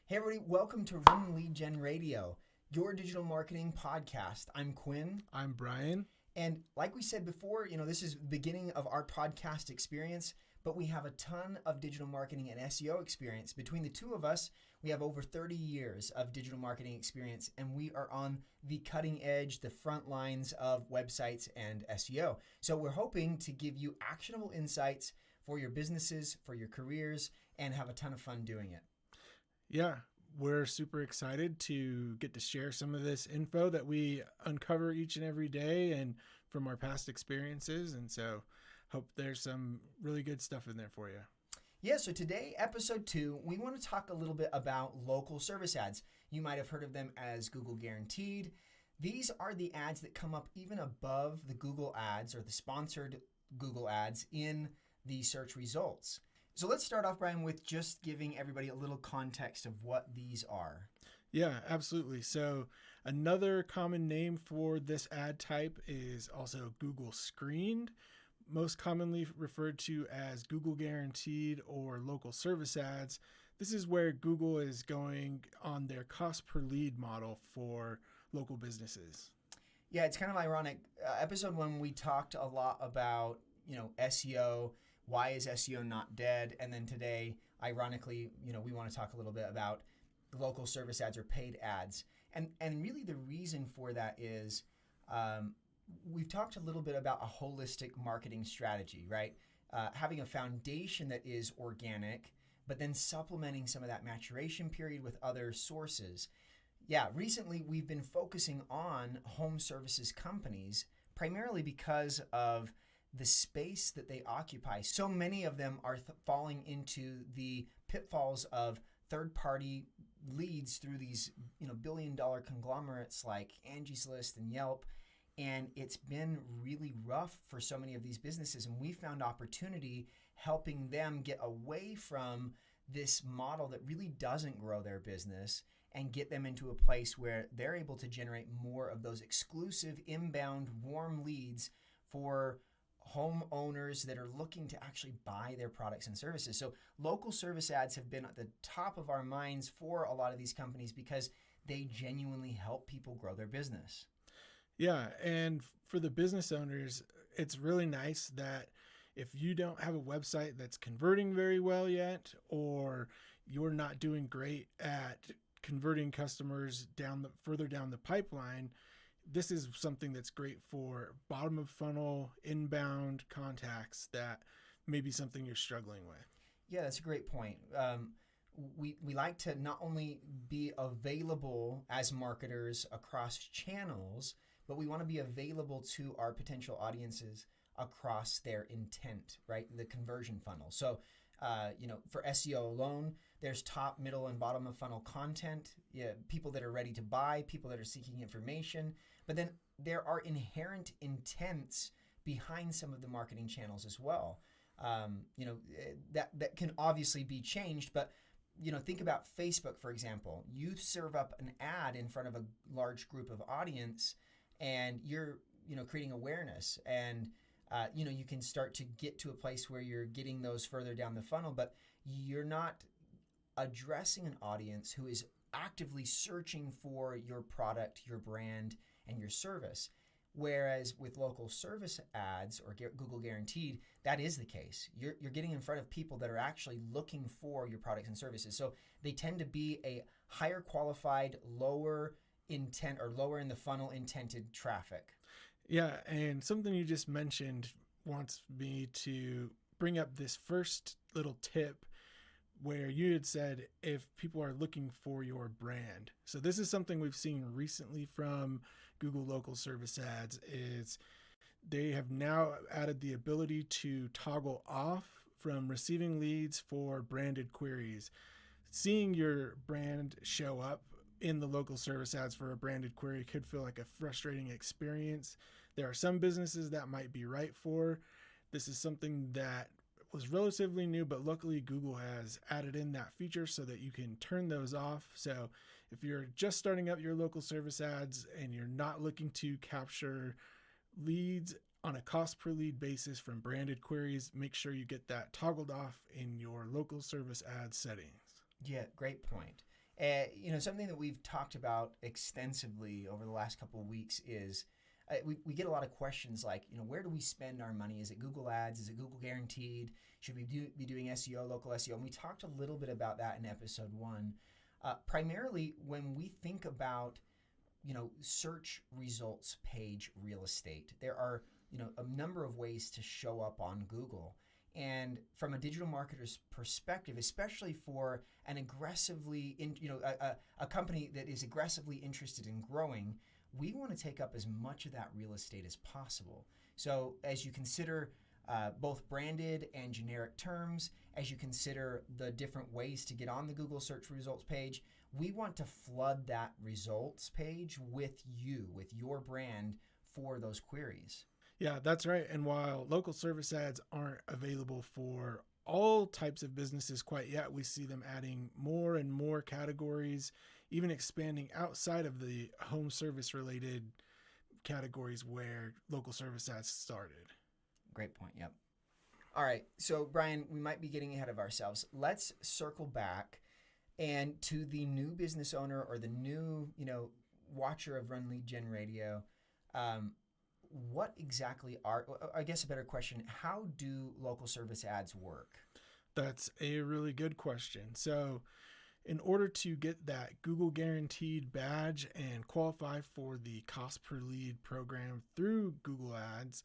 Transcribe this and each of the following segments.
Hey everybody, welcome to RunLeadGen Radio, your digital marketing podcast. I'm Quinn. I'm Brian. And like we said before, this is the beginning of our podcast experience, but we have a ton of digital marketing and SEO experience. Between the two of us, we have over 30 years of digital marketing experience, and we are on the cutting edge, the front lines of websites and SEO. So we're hoping to give you actionable insights for your businesses, for your careers, and have a ton of fun doing it. Yeah, we're super excited to get to share some of this info that we uncover each and every day and from our past experiences. And so hope there's some really good stuff in there for you. Yeah, so today, episode 2, we want to talk a little bit about local service ads. You might have heard of them as Google Guaranteed. These are the ads that come up even above the Google ads or the sponsored Google ads in the search results. So let's start off, Brian, with just giving everybody a little context of what these are. Yeah, absolutely. So another common name for this ad type is also Google Screened, most commonly referred to as Google Guaranteed or local service ads. This is where Google is going on their cost per lead model for local businesses. Yeah, it's kind of ironic. Episode 1, we talked a lot about, SEO. Why is SEO not dead? And then today, ironically, we want to talk a little bit about local service ads or paid ads. And really the reason for that is we've talked a little bit about a holistic marketing strategy, right? Having a foundation that is organic, but then supplementing some of that maturation period with other sources. Yeah, recently we've been focusing on home services companies primarily because of the space that they occupy. So many of them are falling into the pitfalls of third-party leads through these, billion-dollar conglomerates like Angie's List and Yelp. And it's been really rough for so many of these businesses. And we found opportunity helping them get away from this model that really doesn't grow their business and get them into a place where they're able to generate more of those exclusive inbound warm leads for homeowners that are looking to actually buy their products and services. So local service ads have been at the top of our minds for a lot of these companies because they genuinely help people grow their business. Yeah, and for the business owners, it's really nice that if you don't have a website that's converting very well yet, or you're not doing great at converting customers further down the pipeline, this is something that's great for bottom of funnel, inbound contacts that may be something you're struggling with. Yeah, that's a great point. We like to not only be available as marketers across channels, but we want to be available to our potential audiences across their intent, right? The conversion funnel. So, for SEO alone, there's top, middle, and bottom of funnel content, people that are ready to buy, people that are seeking information. But then there are inherent intents behind some of the marketing channels as well. That can obviously be changed, but think about Facebook, for example. You serve up an ad in front of a large group of audience, and you're creating awareness, and you can start to get to a place where you're getting those further down the funnel, but you're not addressing an audience who is actively searching for your product, your brand, and your service. Whereas with local service ads or Google Guaranteed, that is the case. You're getting in front of people that are actually looking for your products and services. So they tend to be a higher qualified, lower intent or lower in the funnel intended traffic. Yeah, and something you just mentioned wants me to bring up this first little tip where you had said if people are looking for your brand. So this is something we've seen recently from Google local service ads is they have now added the ability to toggle off from receiving leads for branded queries. Seeing your brand show up in the local service ads for a branded query could feel like a frustrating experience. There are some businesses that might be right for. This is something that was relatively new, but luckily Google has added in that feature so that you can turn those off. So if you're just starting up your local service ads and you're not looking to capture leads on a cost per lead basis from branded queries, make sure you get that toggled off in your local service ad settings. Yeah, great point. Something that we've talked about extensively over the last couple of weeks is we get a lot of questions like, where do we spend our money? Is it Google Ads? Is it Google Guaranteed? Should we be doing SEO, local SEO? And we talked a little bit about that in episode 1. Primarily, when we think about, search results page real estate, there are, a number of ways to show up on Google. And from a digital marketer's perspective, especially for an aggressively, a company that is aggressively interested in growing, we want to take up as much of that real estate as possible. So as you consider both branded and generic terms, as you consider the different ways to get on the Google search results page, we want to flood that results page with your brand for those queries. Yeah, that's right. And while local service ads aren't available for all types of businesses quite yet, we see them adding more and more categories, even expanding outside of the home service related categories where local service ads started. Great point. Yep. All right. So, Brian, we might be getting ahead of ourselves. Let's circle back and to the new business owner or the new, watcher of RunLeadGen Radio. What exactly I guess a better question, how do local service ads work? That's a really good question. So in order to get that Google Guaranteed badge and qualify for the cost per lead program through Google Ads,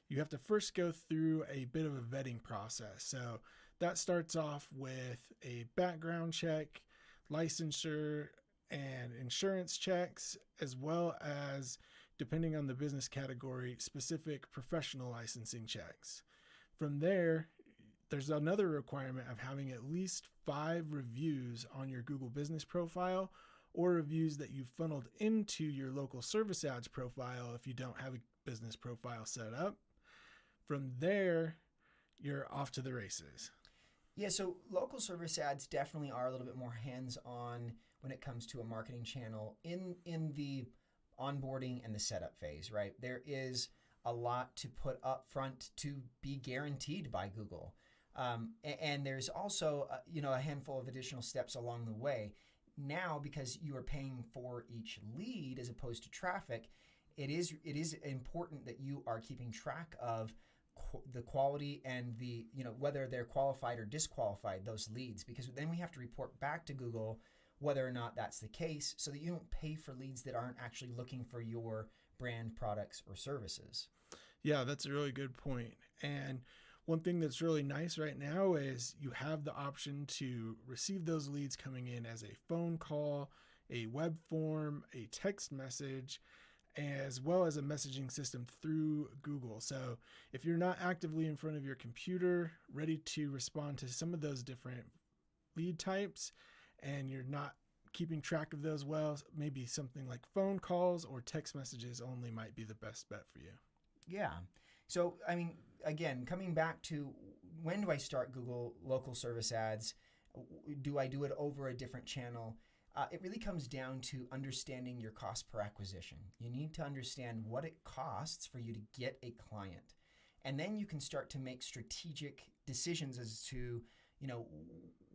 you have to first go through a bit of a vetting process. So that starts off with a background check, licensure, and insurance checks, as well as, depending on the business category, specific professional licensing checks. From there, there's another requirement of having at least 5 reviews on your Google business profile, or reviews that you've funneled into your local service ads profile if you don't have a business profile set up. From there, you're off to the races. Yeah, so local service ads definitely are a little bit more hands-on when it comes to a marketing channel in the onboarding and the setup phase, right? There is a lot to put up front to be guaranteed by Google. And there's also, a handful of additional steps along the way. Now, because you are paying for each lead as opposed to traffic, it is important that you are keeping track of the quality and the, whether they're qualified or disqualified, those leads, because then we have to report back to Google whether or not that's the case, so that you don't pay for leads that aren't actually looking for your brand products or services. Yeah, that's a really good point. And one thing that's really nice right now is you have the option to receive those leads coming in as a phone call, a web form, a text message, as well as a messaging system through Google. So if you're not actively in front of your computer, ready to respond to some of those different lead types, and you're not keeping track of those well, maybe something like phone calls or text messages only might be the best bet for you. Yeah. So, again, coming back to when do I start Google local service ads? Do I do it over a different channel? It really comes down to understanding your cost per acquisition. You need to understand what it costs for you to get a client. And then you can start to make strategic decisions as to,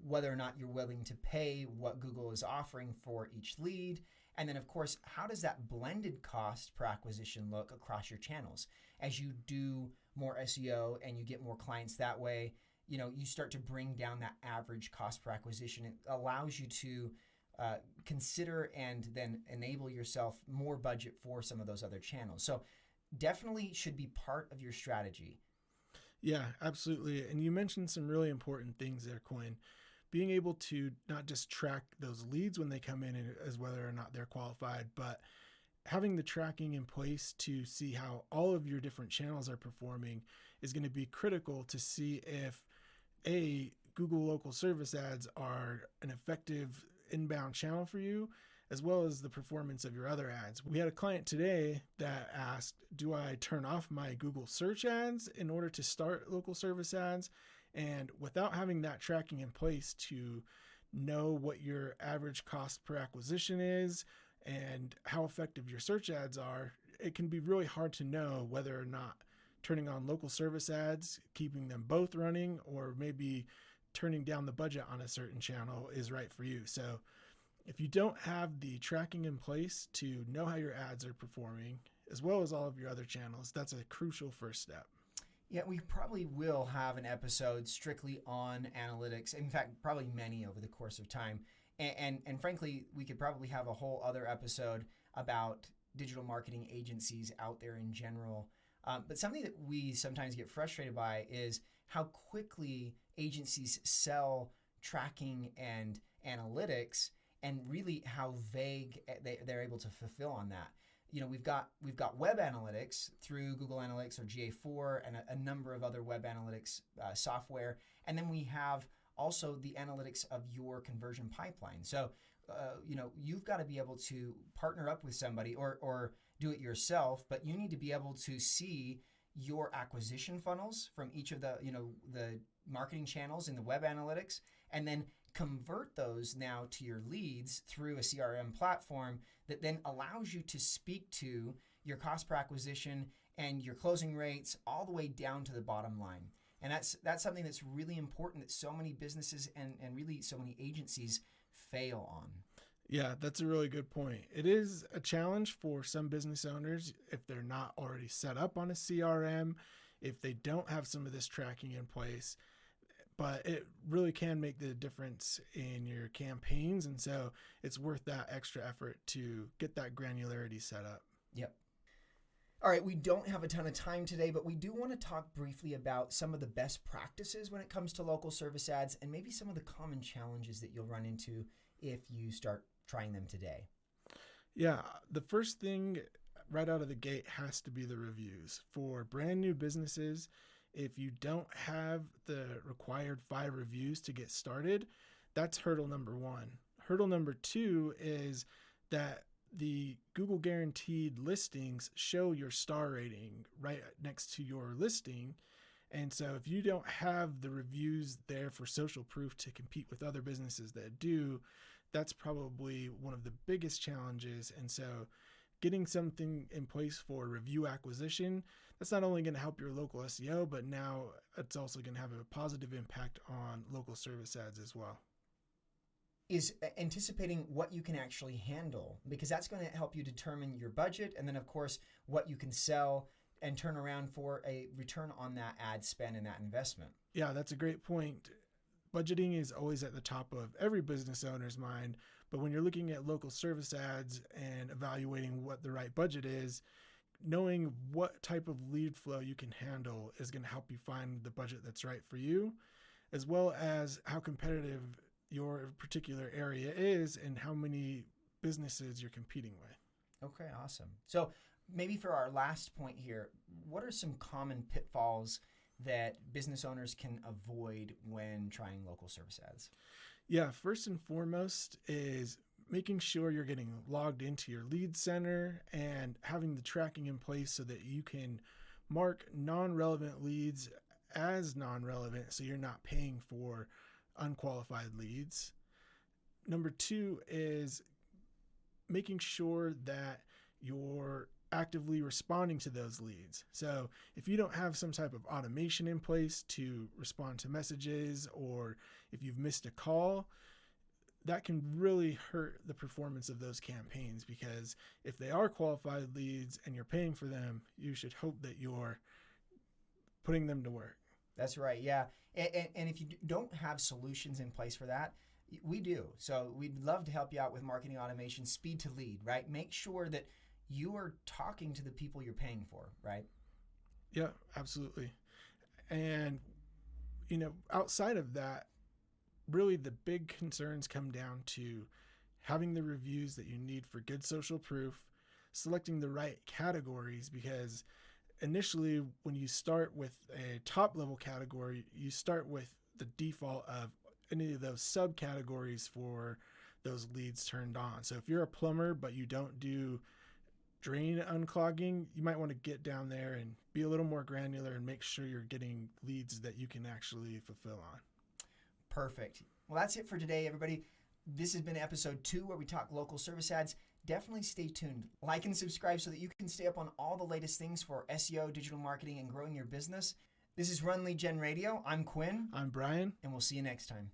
whether or not you're willing to pay what Google is offering for each lead. And then, of course, how does that blended cost per acquisition look across your channels? As you do more SEO and you get more clients that way, you start to bring down that average cost per acquisition. It allows you to consider and then enable yourself more budget for some of those other channels. So definitely should be part of your strategy. Yeah, absolutely. And you mentioned some really important things there, Quinn. Being able to not just track those leads when they come in as whether or not they're qualified, but having the tracking in place to see how all of your different channels are performing is going to be critical to see if Google local service ads are an effective inbound channel for you, as well as the performance of your other ads. We had a client today that asked, do I turn off my Google search ads in order to start local service ads? And without having that tracking in place to know what your average cost per acquisition is and how effective your search ads are, it can be really hard to know whether or not turning on local service ads, keeping them both running, or maybe turning down the budget on a certain channel is right for you. So If you don't have the tracking in place to know how your ads are performing, as well as all of your other channels, that's a crucial first step. Yeah, we probably will have an episode strictly on analytics. In fact, probably many over the course of time. And frankly, we could probably have a whole other episode about digital marketing agencies out there in general. But something that we sometimes get frustrated by is how quickly agencies sell tracking and analytics, and really how vague they're able to fulfill on that. We've got web analytics through Google Analytics or GA4 and a number of other web analytics software, and then we have also the analytics of your conversion pipeline. So, you've got to be able to partner up with somebody or do it yourself, but you need to be able to see your acquisition funnels from each of the marketing channels in the web analytics, and then convert those now to your leads through a CRM platform that then allows you to speak to your cost per acquisition and your closing rates all the way down to the bottom line. And that's something that's really important that so many businesses and really so many agencies fail on. Yeah, that's a really good point. It is a challenge for some business owners if they're not already set up on a CRM, if they don't have some of this tracking in place, but it really can make the difference in your campaigns. And so it's worth that extra effort to get that granularity set up. Yep. All right, we don't have a ton of time today, but we do want to talk briefly about some of the best practices when it comes to local service ads and maybe some of the common challenges that you'll run into if you start trying them today. Yeah, the first thing right out of the gate has to be the reviews. For brand new businesses, if you don't have the required 5 reviews to get started, that's hurdle number 1. Hurdle number 2 is that the Google guaranteed listings show your star rating right next to your listing. And so if you don't have the reviews there for social proof to compete with other businesses that do, that's probably one of the biggest challenges. And so getting something in place for review acquisition, that's not only going to help your local SEO, but now it's also going to have a positive impact on local service ads as well. Is anticipating what you can actually handle, because that's going to help you determine your budget and then, of course, what you can sell and turn around for a return on that ad spend and that investment. Yeah, that's a great point. Budgeting is always at the top of every business owner's mind, but when you're looking at local service ads and evaluating what the right budget is, knowing what type of lead flow you can handle is going to help you find the budget that's right for you, as well as how competitive your particular area is and how many businesses you're competing with. Okay, awesome. So maybe for our last point here, what are some common pitfalls that business owners can avoid when trying local service ads? Yeah, first and foremost is making sure you're getting logged into your lead center and having the tracking in place so that you can mark non-relevant leads as non-relevant so you're not paying for unqualified leads. Number 2 is making sure that you're actively responding to those leads. So if you don't have some type of automation in place to respond to messages, or if you've missed a call, that can really hurt the performance of those campaigns, because if they are qualified leads and you're paying for them, you should hope that you're putting them to work. That's right, yeah. And if you don't have solutions in place for that, we do. So we'd love to help you out with marketing automation, speed to lead, right? Make sure that you are talking to the people you're paying for, right? Yeah, absolutely. And, outside of that, really the big concerns come down to having the reviews that you need for good social proof, selecting the right categories, because initially when you start with a top level category, you start with the default of any of those subcategories for those leads turned on. So if you're a plumber but you don't do drain unclogging, you might want to get down there and be a little more granular and make sure you're getting leads that you can actually fulfill on. Perfect. Well, that's it for today, everybody. This has been episode 2 where we talk local service ads. Definitely stay tuned. Like and subscribe so that you can stay up on all the latest things for SEO, digital marketing, and growing your business. This is RunLeadGen Radio. I'm Quinn. I'm Brian. And we'll see you next time.